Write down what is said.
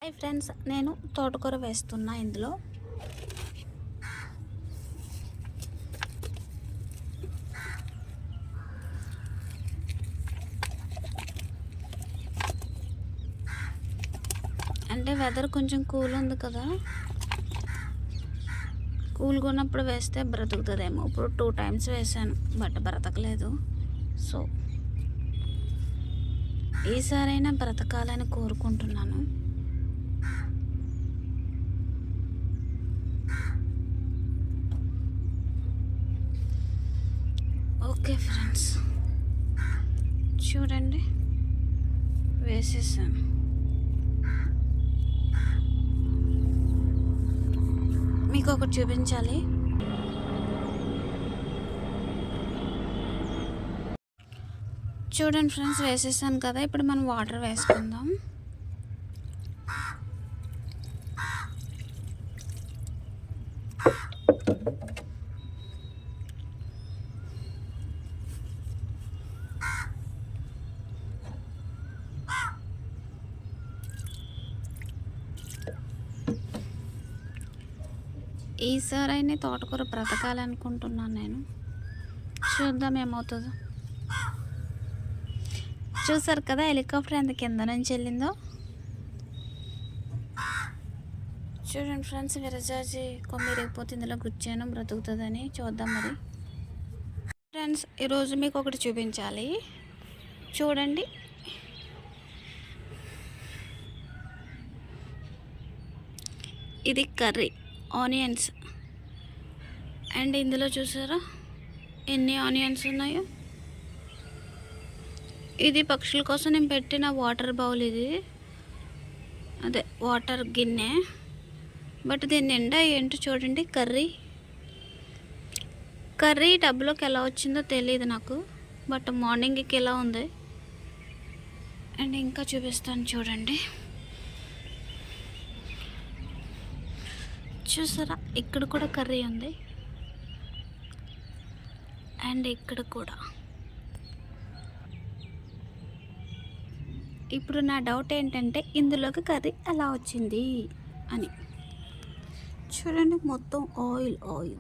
Hi friends, నేను తోటకూర వేస్తున్నా. ఇందులో అంటే వెదర్ కొంచెం కూల్ ఉంది కదా, కూల్గా ఉన్నప్పుడు వేస్తే బ్రతుకుతుందేమో. ఇప్పుడు 2 times వేసాను బట్ బ్రతకలేదు. సో ఈసారైనా బ్రతకాలని కోరుకుంటున్నాను. ఓకే ఫ్రెండ్స్, చూడండి వేసేసాను. మీకు ఒకటి చూపించాలి. చూడండి ఫ్రెండ్స్, వేసేసాను కదా. ఇప్పుడు మనం వాటర్ వేసుకుందాం. ఈసారైనా తోటకూర బ్రతకాలనుకుంటున్నాను నేను. చూద్దాం ఏమవుతుందో. చూసారు కదా హెలికాప్టర్ ఎంత కింద నుంచి వెళ్ళిందో. చూడండి ఫ్రెండ్స్, విరజాజి కొమ్మ ఇరిగిపోతే ఇందులో గుచ్చాను, బ్రతుకుతుందని. చూద్దాం మరి. ఫ్రెండ్స్, ఈరోజు మీకు ఒకటి చూపించాలి. చూడండి, ఇది కర్రీ ఆనియన్స్. అండ్ ఇందులో చూసారా ఎన్ని ఆనియన్స్ ఉన్నాయో. ఇది పక్షుల కోసం నేను పెట్టిన వాటర్ బౌల్. ఇది అదే వాటర్ గిన్నె. బట్ దీని నిండా ఏంటో చూడండి, కర్రీ డబ్బులోకి ఎలా వచ్చిందో తెలియదు నాకు. బట్ మార్నింగ్కి ఎలా ఉంది. అండ్ ఇంకా చూపిస్తాను చూడండి. చూసారా, ఇక్కడ కూడా కర్రీ ఉంది. అండ్ ఇక్కడ కూడా. ఇప్పుడు నా డౌట్ ఏంటంటే ఇందులోకి కర్రీ ఎలా వచ్చింది అని. చూడండి, మొత్తం ఆయిల్.